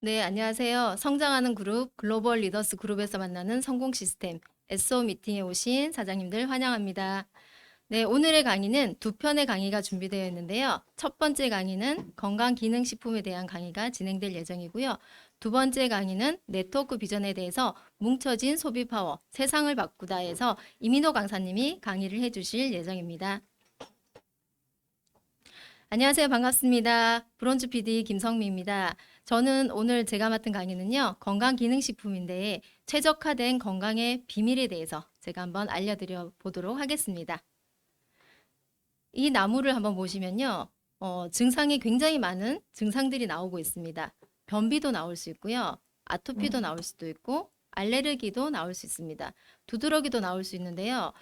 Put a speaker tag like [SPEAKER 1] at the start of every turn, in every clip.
[SPEAKER 1] 네, 안녕하세요. 성장하는 그룹 글로벌 리더스 그룹에서 만나는 성공 시스템 SO 미팅에 오신 사장님들 환영합니다. 네, 오늘의 강의는 두 편의 강의가 준비되어 있는데요. 첫 번째 강의는 건강기능식품에 대한 강의가 진행될 예정이고요. 두 번째 강의는 네트워크 비전에 대해서 뭉쳐진 소비 파워, 세상을 바꾸다에서 이민호 강사님이 강의를 해주실 예정입니다. 안녕하세요. 반갑습니다. 브론즈 PD 김성미입니다. 저는 오늘 제가 맡은 강의는요, 건강기능식품인데 최적화된 건강의 비밀에 대해서 제가 한번 알려드려 보도록 하겠습니다. 이 나무를 한번 보시면요, 증상이 굉장히 많은 증상들이 나오고 있습니다. 변비도 나올 수 있고요, 아토피도 나올 수도 있고, 알레르기도 나올 수 있습니다. 두드러기도 나올 수 있는데요.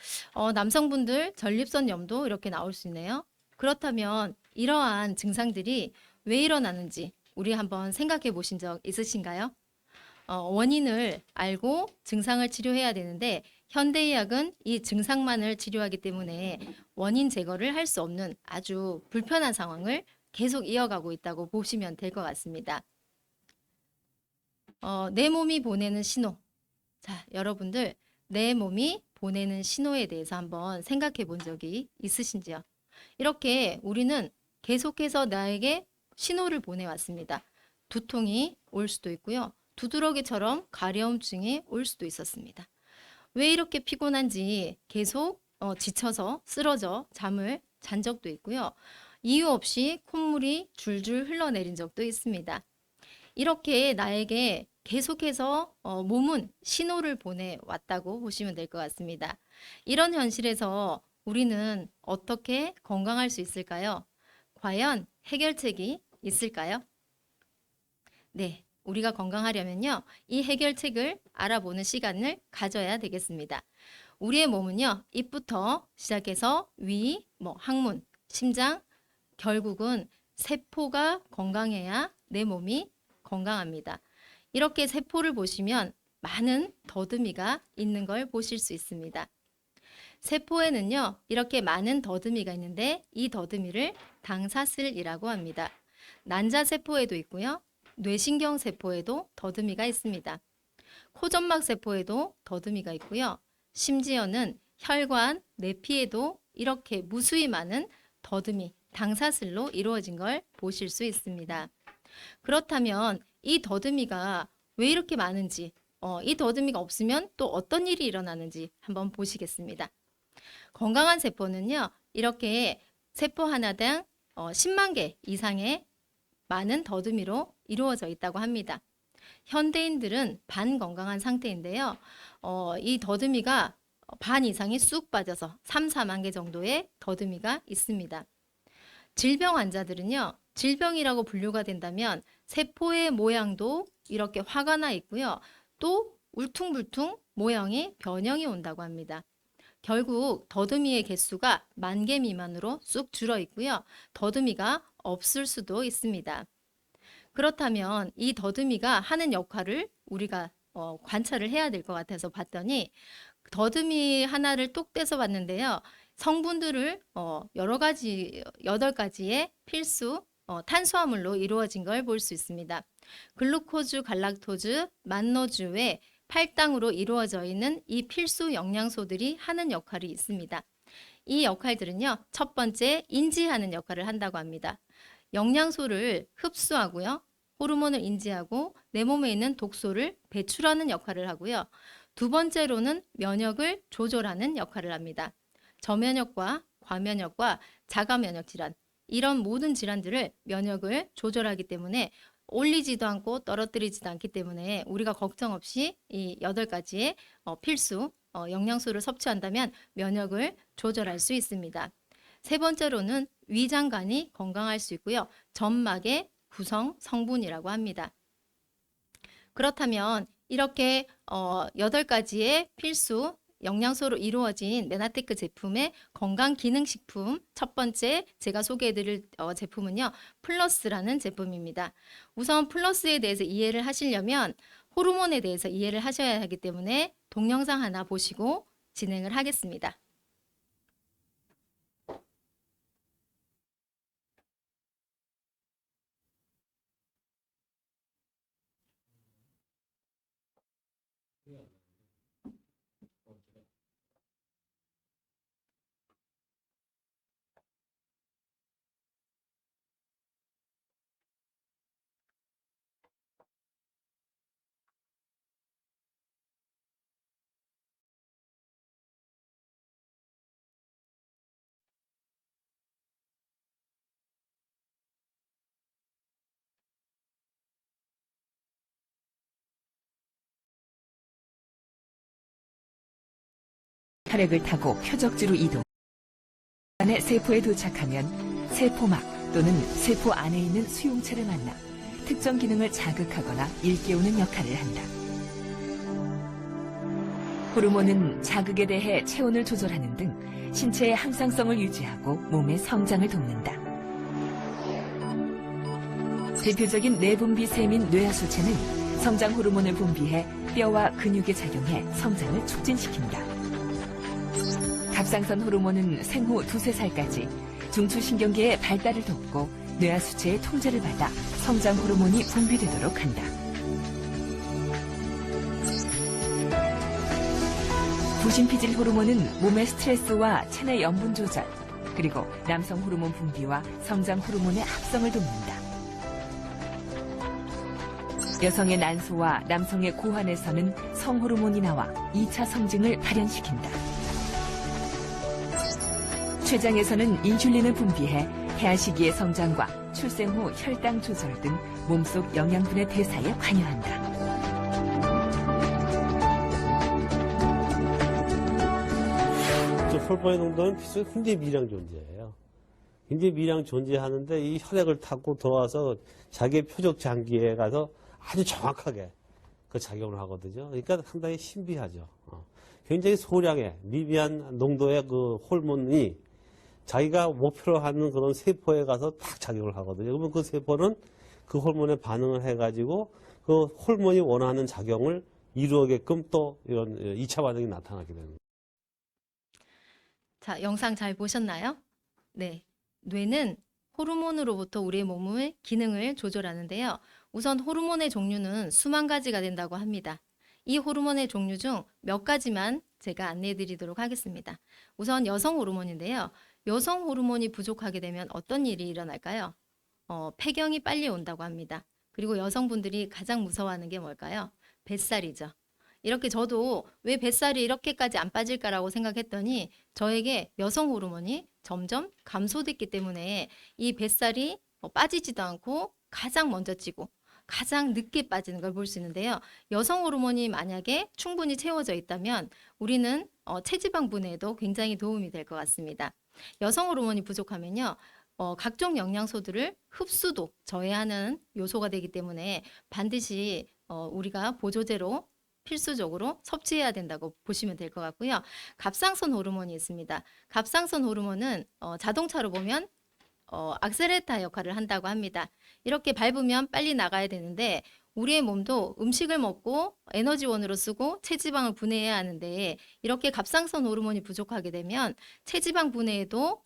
[SPEAKER 1] 남성분들 전립선염도 이렇게 나올 수 있네요. 그렇다면 이러한 증상들이 왜 일어나는지 우리 한번 생각해 보신 적 있으신가요? 원인을 알고 증상을 치료해야 되는데 현대의학은 이 증상만을 치료하기 때문에 원인 제거를 할 수 없는 아주 불편한 상황을 계속 이어가고 있다고 보시면 될 것 같습니다. 내 몸이 보내는 신호. 자, 여러분들 내 몸이 보내는 신호에 대해서 한번 생각해 본 적이 있으신지요? 이렇게 우리는 계속해서 나에게 신호를 보내왔습니다. 두통이 올 수도 있고요. 두드러기처럼 가려움증이 올 수도 있었습니다. 왜 이렇게 피곤한지 계속 지쳐서 쓰러져 잠을 잔 적도 있고요. 이유 없이 콧물이 줄줄 흘러내린 적도 있습니다. 이렇게 나에게 계속해서 몸은 신호를 보내왔다고 보시면 될 것 같습니다. 이런 현실에서 우리는 어떻게 건강할 수 있을까요? 과연 해결책이 있을까요? 네, 우리가 건강하려면요, 이 해결책을 알아보는 시간을 가져야 되겠습니다. 우리의 몸은요, 입부터 시작해서 위, 항문, 심장, 결국은 세포가 건강해야 내 몸이 건강합니다. 이렇게 세포를 보시면 많은 더듬이가 있는 걸 보실 수 있습니다. 세포에는요, 이렇게 많은 더듬이가 있는데 이 더듬이를 당사슬이라고 합니다. 난자세포에도 있고요. 뇌신경 세포에도 더듬이가 있습니다. 코점막 세포에도 더듬이가 있고요. 심지어는 혈관, 내피에도 이렇게 무수히 많은 더듬이, 당사슬로 이루어진 걸 보실 수 있습니다. 그렇다면 이 더듬이가 왜 이렇게 많은지, 이 더듬이가 없으면 또 어떤 일이 일어나는지 한번 보시겠습니다. 건강한 세포는요, 이렇게 세포 하나당 10만 개 이상의 많은 더듬이로 이루어져 있다고 합니다. 현대인들은 반건강한 상태인데요. 이 더듬이가 반 이상이 쑥 빠져서 3, 4만 개 정도의 더듬이가 있습니다. 질병 환자들은요, 질병이라고 분류가 된다면 세포의 모양도 이렇게 화가 나 있고요. 또 울퉁불퉁 모양이 변형이 온다고 합니다. 결국 더듬이의 개수가 10,000개 미만으로 쑥 줄어 있고요. 더듬이가 없을 수도 있습니다. 그렇다면 이 더듬이가 하는 역할을 우리가 관찰을 해야 될 것 같아서 봤더니 더듬이 하나를 똑 떼서 봤는데요. 성분들을 여러 가지 8가지의 필수 탄수화물로 이루어진 걸 볼 수 있습니다. 글루코즈, 갈락토즈, 만노주 외 8당으로 이루어져 있는 이 필수 영양소들이 하는 역할이 있습니다. 이 역할들은요. 첫 번째 인지하는 역할을 한다고 합니다. 영양소를 흡수하고요. 호르몬을 인지하고 내 몸에 있는 독소를 배출하는 역할을 하고요. 두 번째로는 면역을 조절하는 역할을 합니다. 저면역과 과면역과 자가면역 질환, 이런 모든 질환들을 면역을 조절하기 때문에 올리지도 않고 떨어뜨리지도 않기 때문에 우리가 걱정 없이 이 8가지의 필수 영양소를 섭취한다면 면역을 조절할 수 있습니다. 세 번째로는 위장관이 건강할 수 있고요. 점막의 구성 성분이라고 합니다. 그렇다면 이렇게 8가지의 필수 영양소로 이루어진 네나테크 제품의 건강기능식품 첫 번째 제가 소개해드릴 제품은요. 플러스라는 제품입니다. 우선 플러스에 대해서 이해를 하시려면 호르몬에 대해서 이해를 하셔야 하기 때문에 동영상 하나 보시고 진행을 하겠습니다.
[SPEAKER 2] 혈액을 타고 표적지로 이동. 안에 세포에 도착하면 세포막 또는 세포 안에 있는 수용체를 만나 특정 기능을 자극하거나 일깨우는 역할을 한다. 호르몬은 자극에 대해 체온을 조절하는 등 신체의 항상성을 유지하고 몸의 성장을 돕는다. 대표적인 내분비 셈인 뇌하수체는 성장 호르몬을 분비해 뼈와 근육에 작용해 성장을 촉진시킨다. 갑상선 호르몬은 생후 2~3살까지 중추신경계의 발달을 돕고 뇌하수체의 통제를 받아 성장 호르몬이 분비되도록 한다. 부신피질 호르몬은 몸의 스트레스와 체내 염분 조절, 그리고 남성 호르몬 분비와 성장 호르몬의 합성을 돕는다. 여성의 난소와 남성의 고환에서는 성호르몬이 나와 2차 성징을 발현시킨다. 췌장에서는 인슐린을 분비해 태아 시기의 성장과 출생 후 혈당 조절 등 몸속 영양분의 대사에 관여한다.
[SPEAKER 3] 호르몬의 농도는 굉장히 미량 존재예요. 굉장히 미량 존재하는데 이 혈액을 타고 들어와서 자기의 표적 장기에 가서 아주 정확하게 그 작용을 하거든요. 그러니까 상당히 신비하죠. 굉장히 소량의 미비한 농도의 그 호르몬이 자기가 목표로 하는 그런 세포에 가서 딱 작용을 하거든요. 그러면 그 세포는 그 호르몬에 반응을 해가지고 그 호르몬이 원하는 작용을 이루게끔 또 이런 2차 반응이 나타나게 됩니다.
[SPEAKER 1] 자, 영상 잘 보셨나요? 네. 뇌는 호르몬으로부터 우리의 몸의 기능을 조절하는데요. 우선 호르몬의 종류는 수만 가지가 된다고 합니다. 이 호르몬의 종류 중 몇 가지만 제가 안내해 드리도록 하겠습니다. 우선 여성 호르몬인데요. 여성 호르몬이 부족하게 되면 어떤 일이 일어날까요? 폐경이 빨리 온다고 합니다. 그리고 여성분들이 가장 무서워하는 게 뭘까요? 뱃살이죠. 이렇게 저도 왜 뱃살이 이렇게까지 안 빠질까라고 생각했더니 저에게 여성 호르몬이 점점 감소됐기 때문에 이 뱃살이 빠지지도 않고 가장 먼저 찌고 가장 늦게 빠지는 걸 볼 수 있는데요. 여성 호르몬이 만약에 충분히 채워져 있다면 우리는 체지방 분해에도 굉장히 도움이 될 것 같습니다. 여성 호르몬이 부족하면요. 각종 영양소들을 흡수도 저해하는 요소가 되기 때문에 반드시 우리가 보조제로 필수적으로 섭취해야 된다고 보시면 될 것 같고요. 갑상선 호르몬이 있습니다. 갑상선 호르몬은 자동차로 보면 악셀레타 역할을 한다고 합니다. 이렇게 밟으면 빨리 나가야 되는데 우리의 몸도 음식을 먹고 에너지원으로 쓰고 체지방을 분해해야 하는데 이렇게 갑상선 호르몬이 부족하게 되면 체지방 분해에도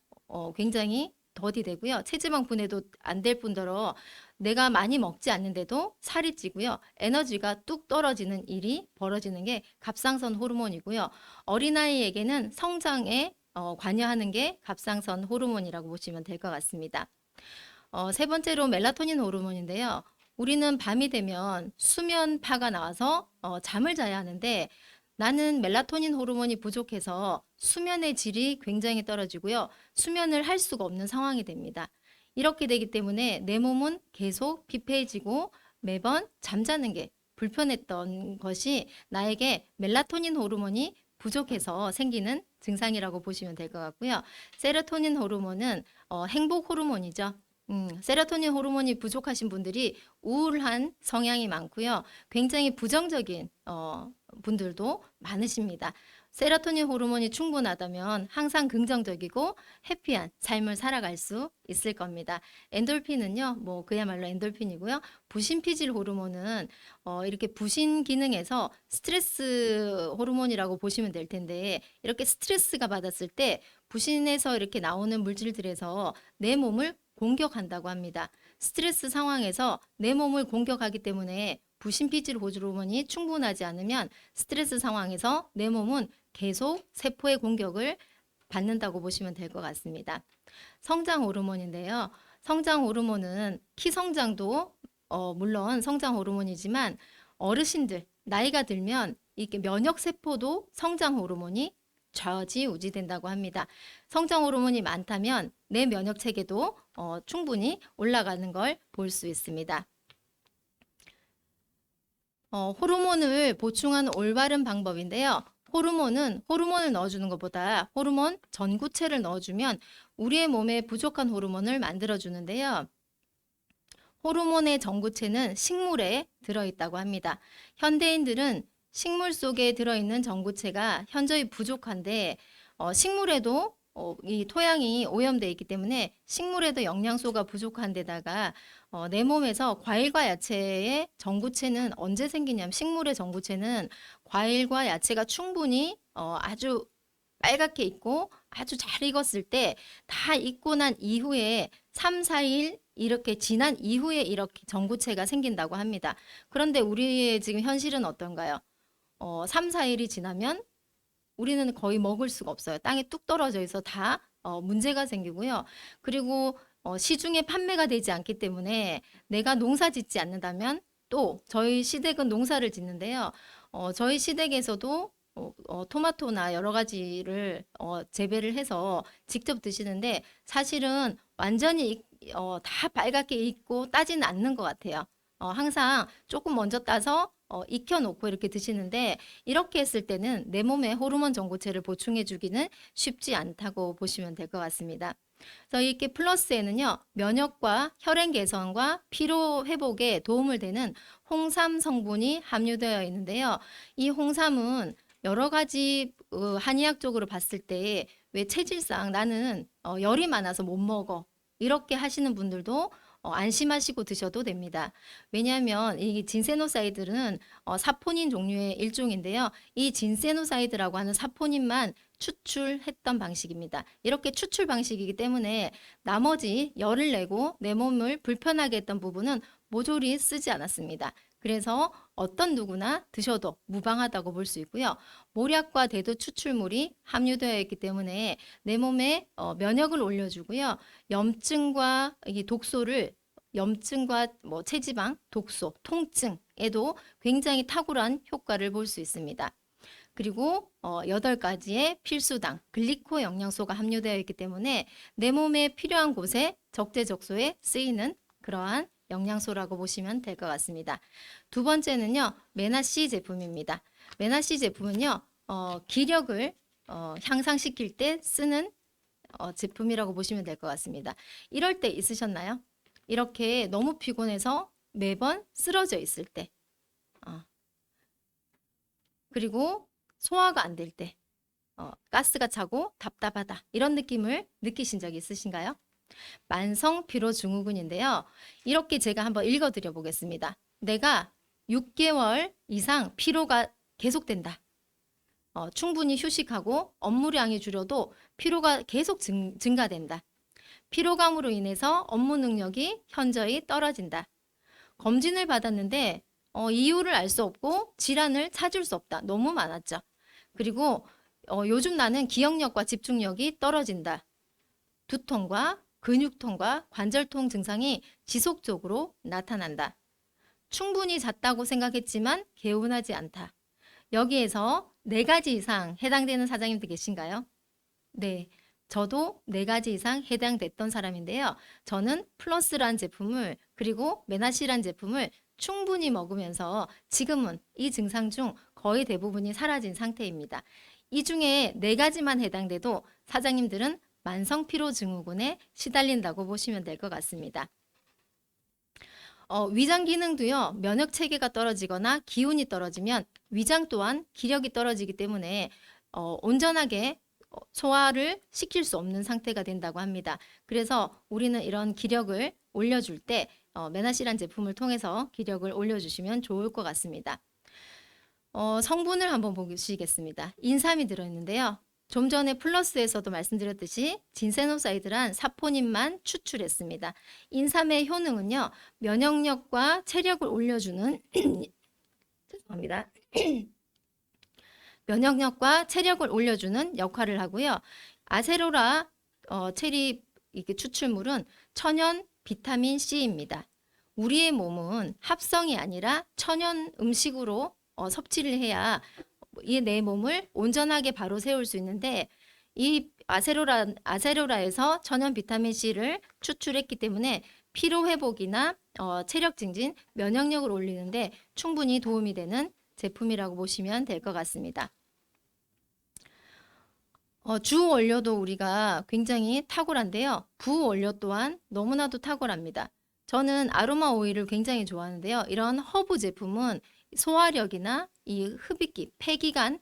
[SPEAKER 1] 굉장히 더디 되고요. 체지방 분해도 안 될 뿐더러 내가 많이 먹지 않는데도 살이 찌고요. 에너지가 뚝 떨어지는 일이 벌어지는 게 갑상선 호르몬이고요. 어린아이에게는 성장에 관여하는 게 갑상선 호르몬이라고 보시면 될 것 같습니다. 세 번째로 멜라토닌 호르몬인데요. 우리는 밤이 되면 수면파가 나와서 잠을 자야 하는데 나는 멜라토닌 호르몬이 부족해서 수면의 질이 굉장히 떨어지고요. 수면을 할 수가 없는 상황이 됩니다. 이렇게 되기 때문에 내 몸은 계속 피폐해지고 매번 잠자는 게 불편했던 것이 나에게 멜라토닌 호르몬이 부족해서 생기는 증상이라고 보시면 될 것 같고요. 세로토닌 호르몬은 행복 호르몬이죠. 세로토닌 호르몬이 부족하신 분들이 우울한 성향이 많고요. 굉장히 부정적인 분들도 많으십니다. 세로토닌 호르몬이 충분하다면 항상 긍정적이고 해피한 삶을 살아갈 수 있을 겁니다. 엔돌핀은요, 그야말로 엔돌핀이고요. 부신피질 호르몬은 이렇게 부신 기능에서 스트레스 호르몬이라고 보시면 될 텐데 이렇게 스트레스가 받았을 때 부신에서 이렇게 나오는 물질들에서 내 몸을 공격한다고 합니다. 스트레스 상황에서 내 몸을 공격하기 때문에 부신피질 호르몬이 충분하지 않으면 스트레스 상황에서 내 몸은 계속 세포의 공격을 받는다고 보시면 될 것 같습니다. 성장 호르몬인데요. 성장 호르몬은 키 성장도 물론 성장 호르몬이지만 어르신들 나이가 들면 이렇게 면역 세포도 성장 호르몬이 좌지우지된다고 합니다. 성장 호르몬이 많다면 내 면역 체계도 충분히 올라가는 걸 볼 수 있습니다. 호르몬을 보충하는 올바른 방법인데요. 호르몬은 호르몬을 넣어주는 것보다 호르몬 전구체를 넣어주면 우리의 몸에 부족한 호르몬을 만들어주는데요. 호르몬의 전구체는 식물에 들어있다고 합니다. 현대인들은 식물 속에 들어있는 전구체가 현저히 부족한데 식물에도 이 토양이 오염되어 있기 때문에 식물에도 영양소가 부족한 데다가 내 몸에서 과일과 야채의 전구체는 언제 생기냐면 식물의 전구체는 과일과 야채가 충분히 아주 빨갛게 익고 아주 잘 익었을 때 다 익고 난 이후에 3, 4일 이렇게 지난 이후에 이렇게 전구체가 생긴다고 합니다. 그런데 우리의 지금 현실은 어떤가요? 3, 4일이 지나면 우리는 거의 먹을 수가 없어요. 땅에 뚝 떨어져 있어 다 문제가 생기고요. 그리고 시중에 판매가 되지 않기 때문에 내가 농사 짓지 않는다면 또 저희 시댁은 농사를 짓는데요. 저희 시댁에서도 토마토나 여러 가지를 재배를 해서 직접 드시는데 사실은 완전히 다 빨갛게 익고 따지는 않는 것 같아요. 항상 조금 먼저 따서 익혀놓고 이렇게 드시는데 이렇게 했을 때는 내 몸에 호르몬 전구체를 보충해 주기는 쉽지 않다고 보시면 될 것 같습니다. 그래서 이렇게 플러스에는요, 면역과 혈행 개선과 피로 회복에 도움을 되는 홍삼 성분이 함유되어 있는데요. 이 홍삼은 여러 가지 한의학적으로 봤을 때 왜 체질상 나는 열이 많아서 못 먹어 이렇게 하시는 분들도 안심하시고 드셔도 됩니다. 왜냐하면 이 진세노사이드는 사포닌 종류의 일종인데요. 이 진세노사이드라고 하는 사포닌만 추출했던 방식입니다. 이렇게 추출 방식이기 때문에 나머지 열을 내고 내 몸을 불편하게 했던 부분은 모조리 쓰지 않았습니다. 그래서 어떤 누구나 드셔도 무방하다고 볼 수 있고요. 모략과 대두 추출물이 함유되어 있기 때문에 내 몸에 면역을 올려주고요. 염증과 이 독소를 염증과 체지방, 독소, 통증에도 굉장히 탁월한 효과를 볼 수 있습니다. 그리고 8가지의 필수당, 글리코 영양소가 함유되어 있기 때문에 내 몸에 필요한 곳에 적재적소에 쓰이는 그러한 영양소라고 보시면 될 것 같습니다. 두 번째는요, 메나C 제품입니다. 메나C 제품은요, 기력을 향상시킬 때 쓰는 제품이라고 보시면 될 것 같습니다. 이럴 때 있으셨나요? 이렇게 너무 피곤해서 매번 쓰러져 있을 때, 그리고 소화가 안 될 때, 가스가 차고 답답하다 이런 느낌을 느끼신 적이 있으신가요? 만성 피로 증후군인데요. 이렇게 제가 한번 읽어드려 보겠습니다. 내가 6개월 이상 피로가 계속된다. 충분히 휴식하고 업무량이 줄여도 피로가 계속 증가된다. 피로감으로 인해서 업무 능력이 현저히 떨어진다. 검진을 받았는데 이유를 알 수 없고 질환을 찾을 수 없다. 너무 많았죠. 그리고 요즘 나는 기억력과 집중력이 떨어진다. 두통과 근육통과 관절통 증상이 지속적으로 나타난다. 충분히 잤다고 생각했지만 개운하지 않다. 여기에서 4가지 이상 해당되는 사장님들 계신가요? 네, 저도 4가지 이상 해당됐던 사람인데요. 저는 플러스란 제품을 그리고 메나시란 제품을 충분히 먹으면서 지금은 이 증상 중 거의 대부분이 사라진 상태입니다. 이 중에 4가지만 해당돼도 사장님들은 만성 피로 증후군에 시달린다고 보시면 될 것 같습니다. 위장 기능도요, 면역 체계가 떨어지거나 기운이 떨어지면 위장 또한 기력이 떨어지기 때문에 온전하게 소화를 시킬 수 없는 상태가 된다고 합니다. 그래서 우리는 이런 기력을 올려줄 때 메나시란 제품을 통해서 기력을 올려주시면 좋을 것 같습니다. 성분을 한번 보시겠습니다. 인삼이 들어있는데요. 좀 전에 플러스에서도 말씀드렸듯이 진세노사이드란 사포닌만 추출했습니다. 인삼의 효능은요, 면역력과 체력을 올려주는 죄송합니다. 면역력과 체력을 올려주는 역할을 하고요. 아세로라 체리 이게 추출물은 천연 비타민 C입니다. 우리의 몸은 합성이 아니라 천연 음식으로 섭취를 해야 이 내 몸을 온전하게 바로 세울 수 있는데 이 아세로라에서 천연 비타민 C를 추출했기 때문에 피로 회복이나 체력 증진, 면역력을 올리는데 충분히 도움이 되는 제품이라고 보시면 될 것 같습니다. 주 원료도 우리가 굉장히 탁월한데요. 부 원료 또한 너무나도 탁월합니다. 저는 아로마 오일을 굉장히 좋아하는데요. 이런 허브 제품은 소화력이나 이 흡입기, 폐기관,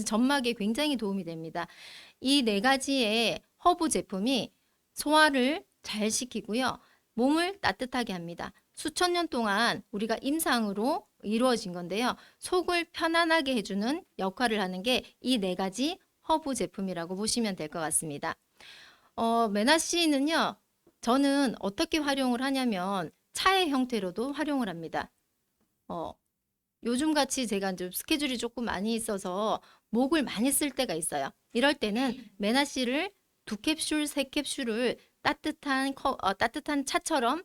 [SPEAKER 1] 점막에 굉장히 도움이 됩니다. 이 네 가지의 허브 제품이 소화를 잘 시키고요. 몸을 따뜻하게 합니다. 수천 년 동안 우리가 임상으로 이루어진 건데요. 속을 편안하게 해주는 역할을 하는 게 이 네 가지 허브 제품이라고 보시면 될 것 같습니다. 메나씨는요, 저는 어떻게 활용을 하냐면 차의 형태로도 활용을 합니다. 요즘 같이 제가 좀 스케줄이 조금 많이 있어서 목을 많이 쓸 때가 있어요. 이럴 때는 메나씨를 2캡슐, 3캡슐을 따뜻한 차처럼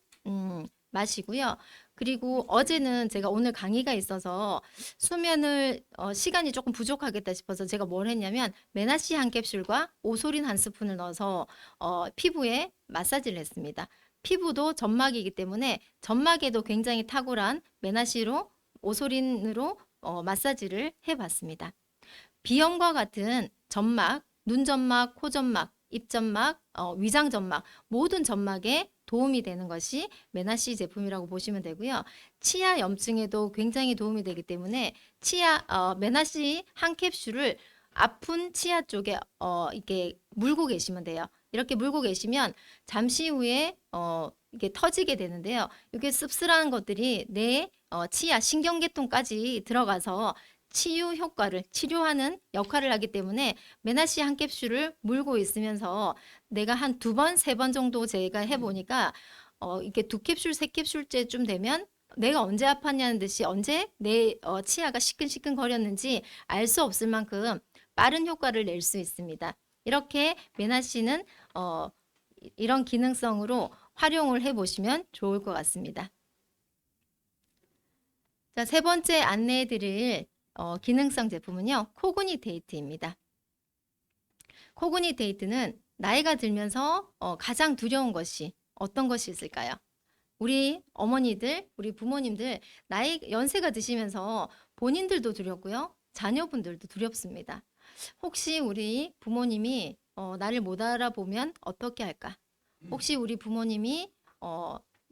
[SPEAKER 1] 마시고요. 그리고 어제는 제가 오늘 강의가 있어서 수면을 시간이 조금 부족하겠다 싶어서 제가 뭘 했냐면 메나씨 한 캡슐과 오소린 한 스푼을 넣어서 피부에 마사지를 했습니다. 피부도 점막이기 때문에 점막에도 굉장히 탁월한 메나씨로 오소린으로 마사지를 해봤습니다. 비염과 같은 점막, 눈점막, 코점막, 입점막, 위장점막 모든 점막에 도움이 되는 것이 메나씨 제품이라고 보시면 되고요. 치아 염증에도 굉장히 도움이 되기 때문에 메나씨 한 캡슐을 아픈 치아 쪽에 이렇게 물고 계시면 돼요. 이렇게 물고 계시면 잠시 후에 이게 터지게 되는데요. 이게 씁쓸한 것들이 내 치아 신경계통까지 들어가서 치유 효과를 치료하는 역할을 하기 때문에 메나씨 한 캡슐을 물고 있으면서 내가 한 2번, 3번 정도 제가 해보니까 이게 2캡슐, 3캡슐째쯤 되면 내가 언제 아팠냐는 듯이 언제 내 치아가 시큰시큰 거렸는지 알 수 없을 만큼 빠른 효과를 낼 수 있습니다. 이렇게 메나씨는 이런 기능성으로 활용을 해보시면 좋을 것 같습니다. 자, 세 번째 안내해 드릴 기능성 제품은요, 코그니데이트입니다. 코그니데이트는 나이가 들면서 가장 두려운 것이 어떤 것이 있을까요? 우리 어머니들, 우리 부모님들 연세가 드시면서 본인들도 두렵고요, 자녀분들도 두렵습니다. 혹시 우리 부모님이 나를 못 알아보면 어떻게 할까? 혹시 우리 부모님이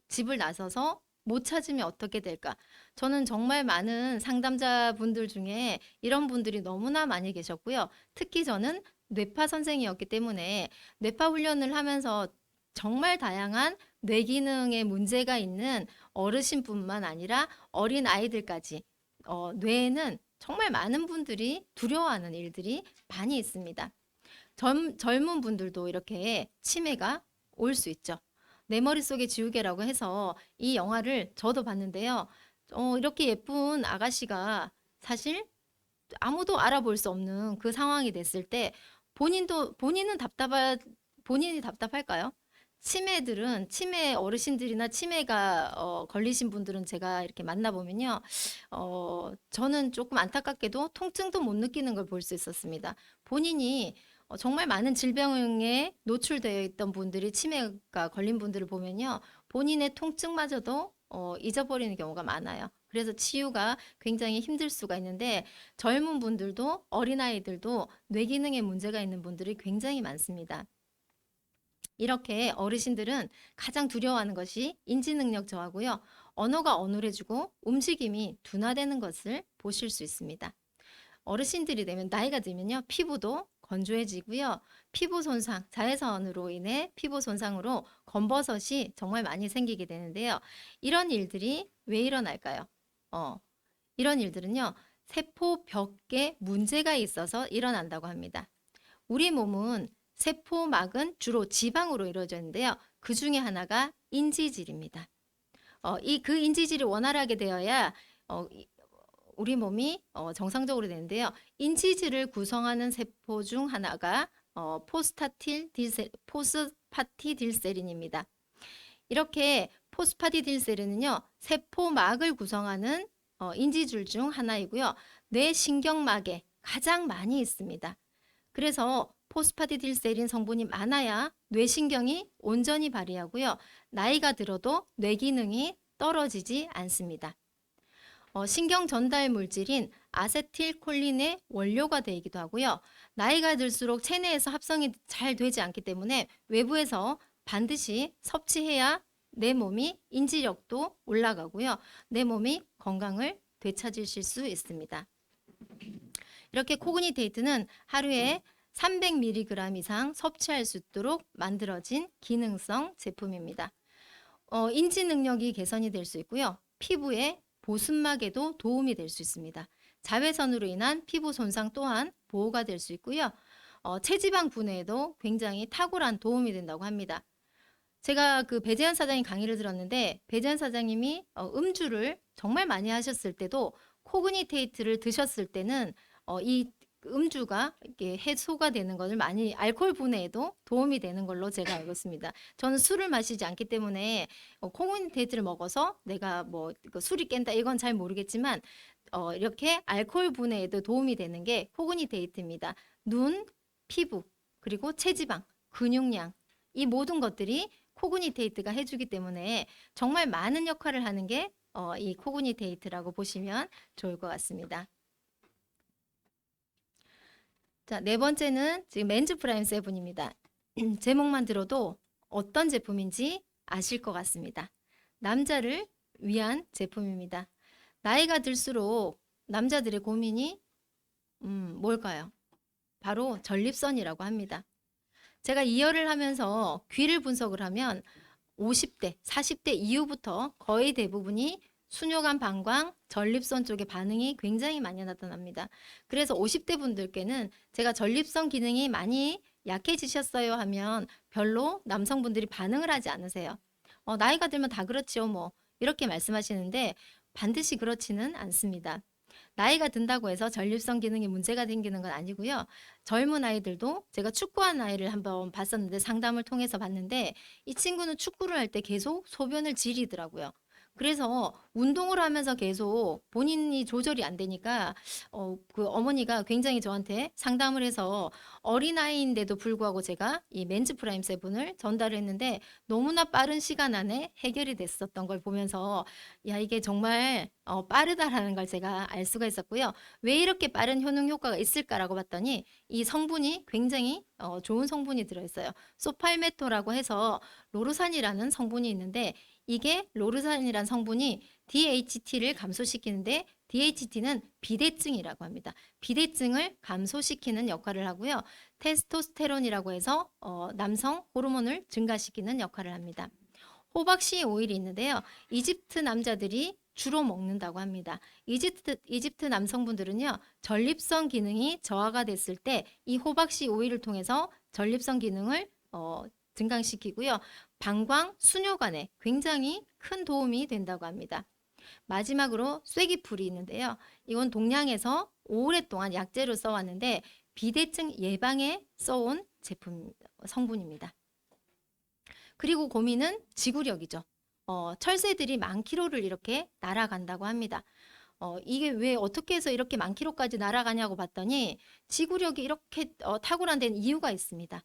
[SPEAKER 1] 집을 나서서 못 찾으면 어떻게 될까? 저는 정말 많은 상담자분들 중에 이런 분들이 너무나 많이 계셨고요. 특히 저는 뇌파 선생이었기 때문에 뇌파 훈련을 하면서 정말 다양한 뇌 기능에 문제가 있는 어르신뿐만 아니라 어린 아이들까지 뇌에는 정말 많은 분들이 두려워하는 일들이 많이 있습니다. 젊은 분들도 이렇게 치매가 올 수 있죠. 내 머릿속에 지우개라고 해서 이 영화를 저도 봤는데요. 이렇게 예쁜 아가씨가 사실 아무도 알아볼 수 없는 그 상황이 됐을 때 본인이 답답할까요? 치매 어르신들이나 치매가 걸리신 분들은 제가 이렇게 만나보면요. 저는 조금 안타깝게도 통증도 못 느끼는 걸 볼 수 있었습니다. 본인이 정말 많은 질병에 노출되어 있던 분들이 치매가 걸린 분들을 보면요. 본인의 통증마저도 잊어버리는 경우가 많아요. 그래서 치유가 굉장히 힘들 수가 있는데 젊은 분들도 어린아이들도 뇌 기능에 문제가 있는 분들이 굉장히 많습니다. 이렇게 어르신들은 가장 두려워하는 것이 인지능력 저하고요. 언어가 어눌해지고 움직임이 둔화되는 것을 보실 수 있습니다. 어르신들이 되면 나이가 들면요. 피부도 건조해지고요. 피부 손상, 자외선으로 인해 피부 손상으로 검버섯이 정말 많이 생기게 되는데요. 이런 일들이 왜 일어날까요? 이런 일들은요. 세포벽에 문제가 있어서 일어난다고 합니다. 우리 몸은 세포막은 주로 지방으로 이루어져 있는데요. 그 중에 하나가 인지질입니다. 그 인지질이 원활하게 되어야 우리 몸이 정상적으로 되는데요. 인지질을 구성하는 세포 중 하나가 포스파티딜세린입니다. 이렇게 포스파티딜세린은요. 세포막을 구성하는 인지줄 중 하나이고요. 뇌 신경막에 가장 많이 있습니다. 그래서 포스파티딜세린 성분이 많아야 뇌신경이 온전히 발휘하고요. 나이가 들어도 뇌 기능이 떨어지지 않습니다. 신경 전달 물질인 아세틸콜린의 원료가 되기도 하고요. 나이가 들수록 체내에서 합성이 잘 되지 않기 때문에 외부에서 반드시 섭취해야 내 몸이 인지력도 올라가고요. 내 몸이 건강을 되찾으실 수 있습니다. 이렇게 코그니테이트는 하루에 300mg 이상 섭취할 수 있도록 만들어진 기능성 제품입니다. 인지 능력이 개선이 될 수 있고요. 피부의 보습막에도 도움이 될 수 있습니다. 자외선으로 인한 피부 손상 또한 보호가 될 수 있고요. 체지방 분해에도 굉장히 탁월한 도움이 된다고 합니다. 제가 그 배재현 사장님 강의를 들었는데 배재현 사장님이 음주를 정말 많이 하셨을 때도 코그니테이트를 드셨을 때는 이 음주가 이렇게 해소가 되는 것을 많이 알코올 분해에도 도움이 되는 걸로 제가 알고 있습니다. 저는 술을 마시지 않기 때문에 코그니테이트를 먹어서 내가 뭐 술이 깬다 이건 잘 모르겠지만 이렇게 알코올 분해에도 도움이 되는 게 코그니테이트입니다. 눈, 피부, 그리고 체지방, 근육량 이 모든 것들이 코그니테이트가 해주기 때문에 정말 많은 역할을 하는 게 이 코그니테이트라고 보시면 좋을 것 같습니다. 자, 네 번째는 지금 맨즈 프라임 세븐입니다. 제목만 들어도 어떤 제품인지 아실 것 같습니다. 남자를 위한 제품입니다. 나이가 들수록 남자들의 고민이 뭘까요? 바로 전립선이라고 합니다. 제가 이열을 하면서 귀를 분석을 하면 50대, 40대 이후부터 거의 대부분이 수뇨관 방광, 전립선 쪽에 반응이 굉장히 많이 나타납니다. 그래서 50대 분들께는 제가 전립선 기능이 많이 약해지셨어요 하면 별로 남성분들이 반응을 하지 않으세요. 나이가 들면 다 그렇지요 뭐 이렇게 말씀하시는데 반드시 그렇지는 않습니다. 나이가 든다고 해서 전립선 기능이 문제가 생기는 건 아니고요. 젊은 아이들도 제가 축구하는 아이를 한번 봤었는데 상담을 통해서 봤는데 이 친구는 축구를 할 때 계속 소변을 지리더라고요. 그래서 운동을 하면서 계속 본인이 조절이 안 되니까 그 어머니가 굉장히 저한테 상담을 해서 어린아이인데도 불구하고 제가 이 맨즈 프라임 세븐을 전달했는데 너무나 빠른 시간 안에 해결이 됐었던 걸 보면서 야 이게 정말 빠르다라는 걸 제가 알 수가 있었고요. 왜 이렇게 빠른 효능 효과가 있을까라고 봤더니 이 성분이 굉장히 좋은 성분이 들어있어요. 소팔메토라고 해서 로르산이라는 성분이 있는데 이게 로르산이란 성분이 DHT를 감소시키는데 DHT는 비대증이라고 합니다. 비대증을 감소시키는 역할을 하고요. 테스토스테론이라고 해서 남성 호르몬을 증가시키는 역할을 합니다. 호박씨 오일이 있는데요. 이집트 남자들이 주로 먹는다고 합니다. 이집트 남성분들은요. 전립선 기능이 저하가 됐을 때 이 호박씨 오일을 통해서 전립선 기능을 증강시키고요. 방광, 수뇨관에 굉장히 큰 도움이 된다고 합니다. 마지막으로 쐐기풀이 있는데요. 이건 동양에서 오랫동안 약재로 써왔는데 비대증 예방에 써온 제품 성분입니다. 그리고 고민은 지구력이죠. 철새들이 10,000km를 이렇게 날아간다고 합니다. 이게 왜 어떻게 해서 이렇게 10,000km까지 날아가냐고 봤더니 지구력이 이렇게 탁월한 데는 이유가 있습니다.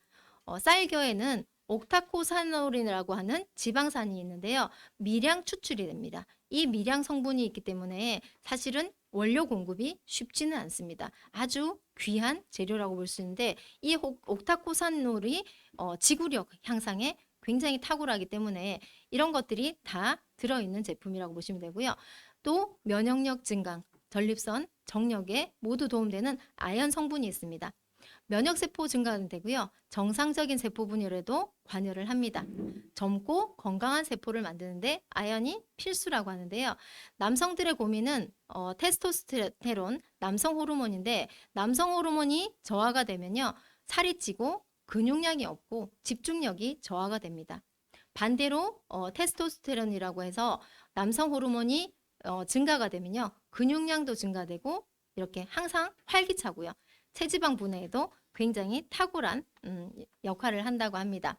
[SPEAKER 1] 쌀겨에는 옥타코사노린이라고 하는 지방산이 있는데요. 미량 추출이 됩니다. 이 미량 성분이 있기 때문에 사실은 원료 공급이 쉽지는 않습니다. 아주 귀한 재료라고 볼 수 있는데 이 옥타코사놀이 지구력 향상에 굉장히 탁월하기 때문에 이런 것들이 다 들어있는 제품이라고 보시면 되고요. 또 면역력 증강, 전립선, 정력에 모두 도움되는 아연 성분이 있습니다. 면역세포 증가는 되고요. 정상적인 세포 분열에도 관여를 합니다. 젊고 건강한 세포를 만드는데 아연이 필수라고 하는데요. 남성들의 고민은 테스토스테론, 남성 호르몬인데 남성 호르몬이 저하가 되면요. 살이 찌고 근육량이 없고 집중력이 저하가 됩니다. 반대로 테스토스테론이라고 해서 남성 호르몬이 증가가 되면요. 근육량도 증가되고 이렇게 항상 활기차고요. 체지방 분해에도 굉장히 탁월한 역할을 한다고 합니다.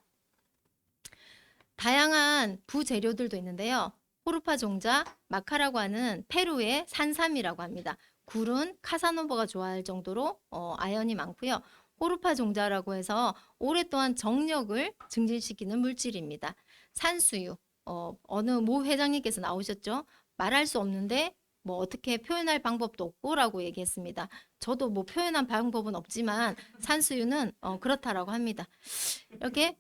[SPEAKER 1] 다양한 부재료들도 있는데요. 호르파 종자, 마카라고 하는 페루의 산삼이라고 합니다. 굴은 카사노바가 좋아할 정도로 아연이 많고요. 호르파 종자라고 해서 오랫동안 정력을 증진시키는 물질입니다. 산수유, 어느 모 회장님께서 나오셨죠? 말할 수 없는데 뭐 어떻게 표현할 방법도 없고라고 얘기했습니다. 저도 뭐 표현한 방법은 없지만 산수유는 그렇다라고 합니다. 이렇게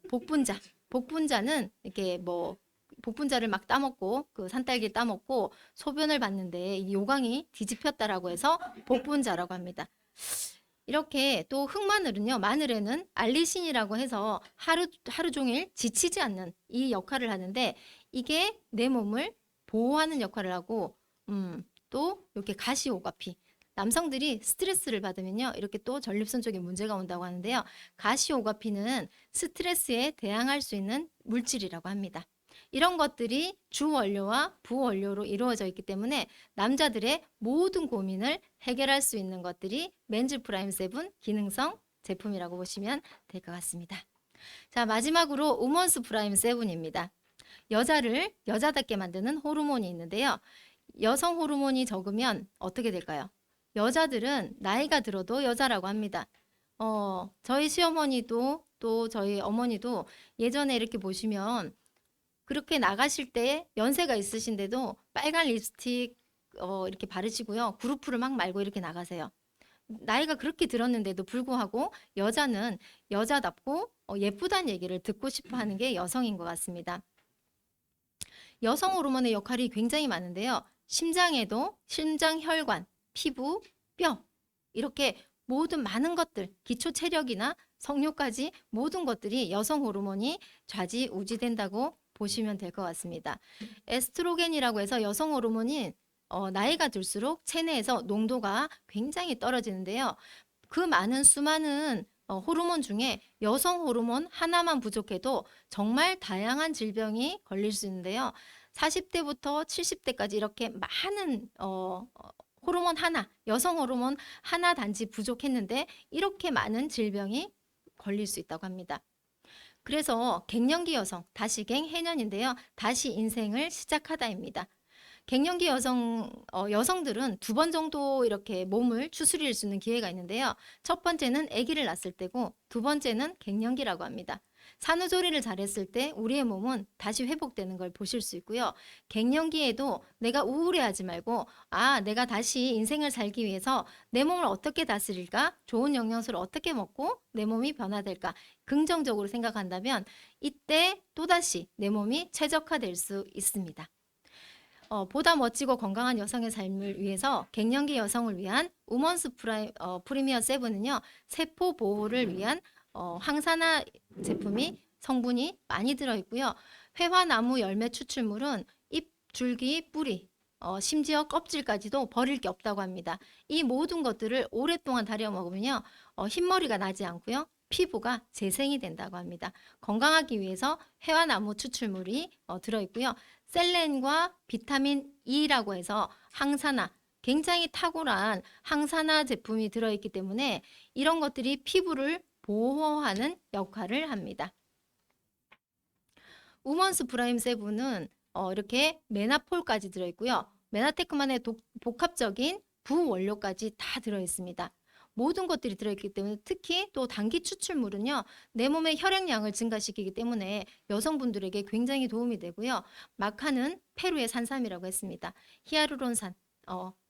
[SPEAKER 1] 복분자는 이렇게 뭐 복분자를 막 따먹고 그 산딸기 따먹고 소변을 봤는데 이 요강이 뒤집혔다라고 해서 복분자라고 합니다. 이렇게 또 흑마늘은요, 마늘에는 알리신이라고 해서 하루 종일 지치지 않는 이 역할을 하는데 이게 내 몸을 보호하는 역할을 하고, 또 이렇게 가시오가피. 남성들이 스트레스를 받으면요, 이렇게 또 전립선 쪽에 문제가 온다고 하는데요. 가시오가피는 스트레스에 대항할 수 있는 물질이라고 합니다. 이런 것들이 주원료와 부원료로 이루어져 있기 때문에 남자들의 모든 고민을 해결할 수 있는 것들이 맨즈 프라임 7 기능성 제품이라고 보시면 될 것 같습니다. 자, 마지막으로 우먼스 프라임 7입니다. 여자를 여자답게 만드는 호르몬이 있는데요. 여성 호르몬이 적으면 어떻게 될까요? 여자들은 나이가 들어도 여자라고 합니다. 저희 시어머니도 또 저희 어머니도 예전에 이렇게 보시면 그렇게 나가실 때 연세가 있으신데도 빨간 립스틱 이렇게 바르시고요. 그루프를 막 말고 이렇게 나가세요. 나이가 그렇게 들었는데도 불구하고 여자는 여자답고 예쁘다는 얘기를 듣고 싶어 하는 게 여성인 것 같습니다. 여성 호르몬의 역할이 굉장히 많은데요. 심장에도 심장 혈관, 피부, 뼈 이렇게 모든 많은 것들, 기초 체력이나 성욕까지 모든 것들이 여성 호르몬이 좌지우지된다고 보시면 될 것 같습니다. 에스트로겐이라고 해서 여성 호르몬이 나이가 들수록 체내에서 농도가 굉장히 떨어지는데요. 그 많은 수많은 호르몬 중에 여성 호르몬 하나만 부족해도 정말 다양한 질병이 걸릴 수 있는데요. 40대부터 70대까지 이렇게 많은 호르몬 하나, 여성 호르몬 하나 단지 부족했는데 이렇게 많은 질병이 걸릴 수 있다고 합니다. 그래서 갱년기 여성, 다시갱 해년인데요. 다시 인생을 시작하다입니다. 갱년기 여성들은 2번 정도 이렇게 몸을 추스릴 수 있는 기회가 있는데요. 첫 번째는 아기를 낳았을 때고 두 번째는 갱년기라고 합니다. 산후조리를 잘했을 때 우리의 몸은 다시 회복되는 걸 보실 수 있고요. 갱년기에도 내가 우울해하지 말고 내가 다시 인생을 살기 위해서 내 몸을 어떻게 다스릴까? 좋은 영양소를 어떻게 먹고 내 몸이 변화될까? 긍정적으로 생각한다면 이때 또다시 내 몸이 최적화될 수 있습니다. 보다 멋지고 건강한 여성의 삶을 위해서 갱년기 여성을 위한 우먼스 프리미어 7은요. 세포 보호를 위한 항산화 제품이 성분이 많이 들어있고요. 회화나무 열매 추출물은 잎, 줄기, 뿌리, 심지어 껍질까지도 버릴 게 없다고 합니다. 이 모든 것들을 오랫동안 다려 먹으면요. 흰머리가 나지 않고요. 피부가 재생이 된다고 합니다. 건강하기 위해서 회화나무 추출물이 들어있고요. 셀렌과 비타민 E라고 해서 항산화, 굉장히 탁월한 항산화 제품이 들어있기 때문에 이런 것들이 피부를 보호하는 역할을 합니다. 우먼스 프라임 7은 이렇게 메나폴까지 들어있고요. 메나테크만의 복합적인 부원료까지 다 들어있습니다. 모든 것들이 들어있기 때문에 특히 또 단기 추출물은요. 내 몸의 혈액량을 증가시키기 때문에 여성분들에게 굉장히 도움이 되고요. 마카는 페루의 산삼이라고 했습니다. 히아루론산,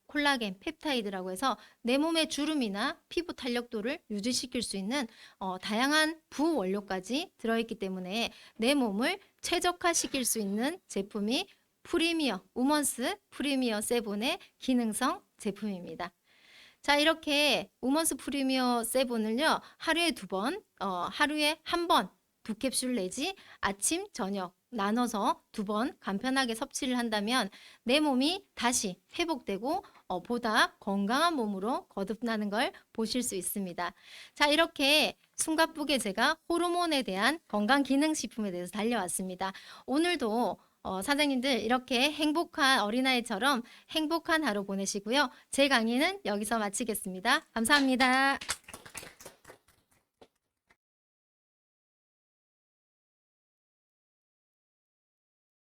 [SPEAKER 1] 콜라겐, 펩타이드라고 해서 내 몸의 주름이나 피부 탄력도를 유지시킬 수 있는 다양한 부원료까지 들어있기 때문에 내 몸을 최적화시킬 수 있는 제품이 우먼스 프리미어 7의 기능성 제품입니다. 자, 이렇게 우먼스 프리미어 7을요. 하루에 2번, 하루에 1번 2캡슐 내지 아침, 저녁 나눠서 2번 간편하게 섭취를 한다면 내 몸이 다시 회복되고 보다 건강한 몸으로 거듭나는 걸 보실 수 있습니다. 자, 이렇게 숨가쁘게 제가 호르몬에 대한 건강기능식품에 대해서 달려왔습니다. 오늘도 사장님들 이렇게 행복한 어린아이처럼 행복한 하루 보내시고요. 제 강의는 여기서 마치겠습니다. 감사합니다.